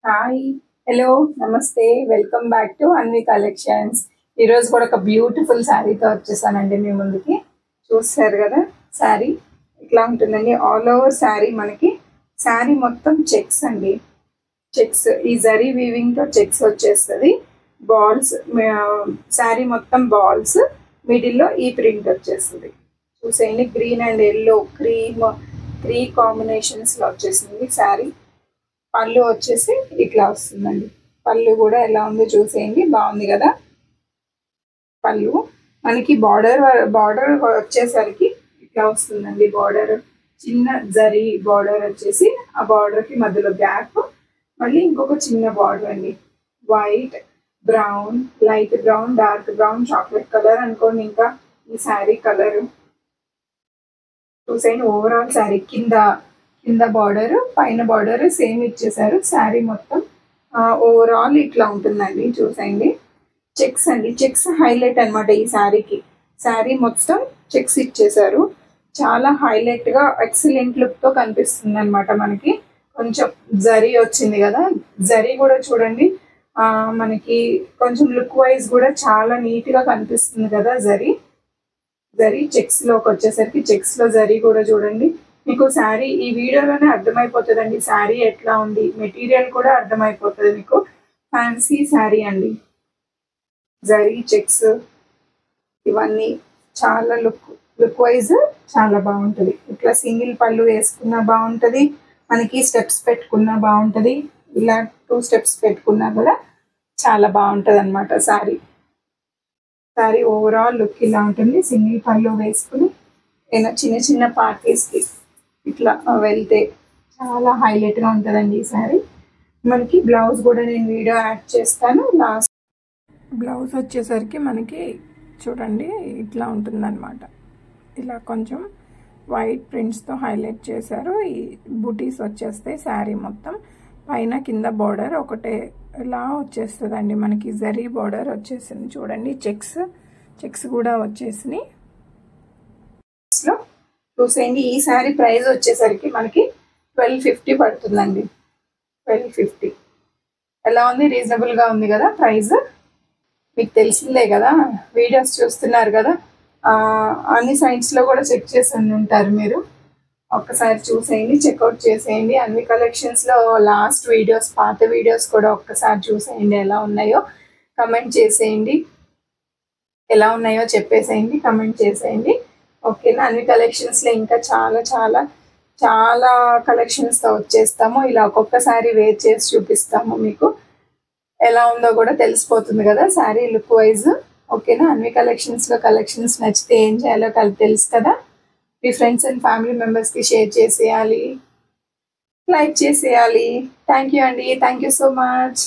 Hi hello నమస్తే welcome back to Anvi collections. ఈరోజు కూడా ఒక బ్యూటిఫుల్ శారీతో వచ్చేసానండి మీ ముందుకి. చూస్తారు కదా శారీ ఇట్లా ఉంటుందండి. ఆల్ ఓవర్ శారీ మనకి శారీ మొత్తం చెక్స్ అండి. చెక్స్ ఈ జరీ వీవింగ్తో చెక్స్ వచ్చేస్తుంది. బాల్స్ శారీ మొత్తం బాల్స్, మిడిల్లో ఈ ప్రింట్ వచ్చేస్తుంది. చూసేయండి, గ్రీన్ అండ్ ఎల్లో క్రీ కాంబినేషన్స్లో వచ్చేసింది శారీ. పళ్ళు వచ్చేసి ఇట్లా వస్తుందండి. పళ్ళు కూడా ఎలా ఉందో చూసేయండి, బాగుంది కదా. పళ్ళు మనకి బార్డర్ వచ్చేసరికి ఇట్లా వస్తుందండి. బార్డర్ చిన్న జరీ బార్డర్ వచ్చేసి ఆ బార్డర్కి మధ్యలో గ్యాప్, మళ్ళీ ఇంకొక చిన్న బార్డర్ అండి. White, brown, light brown, dark brown, chocolate colour అనుకోండి. ఇంకా ఈ శారీ కలర్ చూసేయండి. ఓవరాల్ శారీ కింద బార్డర్, పైన బార్డర్ సేమ్ ఇచ్చేసారు. శారీ మొత్తం ఓవరాల్ ఇట్లా ఉంటుందండి. చూసేయండి, చెక్స్ అండి. చెక్స్ హైలైట్ అనమాట ఈ శారీకి. శారీ మొత్తం చెక్స్ ఇచ్చేసారు. చాలా హైలైట్గా ఎక్సలెంట్ లుక్తో కనిపిస్తుంది అనమాట. మనకి కొంచెం జరీ వచ్చింది కదా, జరీ కూడా చూడండి మనకి కొంచెం లుక్ వైజ్ కూడా చాలా నీట్గా కనిపిస్తుంది కదా. జరీ చెక్స్లోకి వచ్చేసరికి చెక్స్లో జరీ కూడా చూడండి. మీకు శారీ ఈ వీడియోలోనే అర్థమైపోతుందండి శారీ ఎట్లా ఉంది. మెటీరియల్ కూడా అర్థమైపోతుంది మీకు. ఫ్యాన్సీ శారీ అండి. జరీ చెక్స్ ఇవన్నీ చాలా లుక్ వైజ్ చాలా బాగుంటుంది. ఇట్లా సింగిల్ పళ్ళు వేసుకున్నా బాగుంటుంది, మనకి స్టెప్స్ పెట్టుకున్నా బాగుంటుంది, ఇలా 2 స్టెప్స్ పెట్టుకున్నా కూడా చాలా బాగుంటుంది అనమాట. శారీ ఓవరాల్ లుక్ ఇలా ఉంటుంది. సింగిల్ పళ్ళు వేసుకుని ఏదైనా చిన్న పార్టీస్కి ఇట్లా వెళ్తే చాలా హైలైట్గా ఉంటుందండి ఈ శారీ. మనకి బ్లౌజ్ కూడా నేను వీడియో యాడ్ చేస్తాను. లాస్ట్ బ్లౌజ్ వచ్చేసరికి మనకి చూడండి ఇట్లా ఉంటుందన్నమాట. ఇలా కొంచెం వైట్ ప్రింట్స్తో హైలైట్ చేశారు. ఈ బూటీస్ వచ్చేస్తాయి శారీ మొత్తం. పైన కింద బార్డర్ ఒకటే ఇలా వచ్చేస్తుందండి. మనకి జరీ బార్డర్ వచ్చేసింది చూడండి. చెక్స్ కూడా వచ్చేసినాయి. చూసేయండి, ఈ శారీ ప్రైస్ వచ్చేసరికి మనకి 1250 పడుతుందండి. 1250 ఎలా ఉంది? రీజనబుల్గా ఉంది కదా ప్రైస్. మీకు తెలిసిందే కదా, వీడియోస్ చూస్తున్నారు కదా, అన్ని సైట్స్లో కూడా చెక్ చేసి ఉంటారు మీరు. ఒక్కసారి చూసేయండి, చెక్అవుట్ చేసేయండి. అన్ని కలెక్షన్స్లో లాస్ట్ వీడియోస్, పాత వీడియోస్ కూడా ఒక్కసారి చూసేయండి. ఎలా ఉన్నాయో కమెంట్ చేసేయండి, ఎలా ఉన్నాయో చెప్పేసేయండి, కమెంట్ చేసేయండి. ఓకేనా? అన్ని కలెక్షన్స్లో ఇంకా చాలా కలెక్షన్స్తో వచ్చేస్తాము. ఇలా ఒక్కొక్కసారి వేర్ చేసి చూపిస్తాము. మీకు ఎలా ఉందో కూడా తెలిసిపోతుంది కదా శారీ లుక్ వైజ్. ఓకేనా? అన్ని కలెక్షన్స్లో కలెక్షన్స్ నచ్చితే ఏం చేయాలో తెలుసు కదా. మీ ఫ్రెండ్స్ అండ్ ఫ్యామిలీ మెంబర్స్కి షేర్ చేసేయాలి, లైక్ చేసేయాలి. థ్యాంక్ యూ అండి. Thank you so much.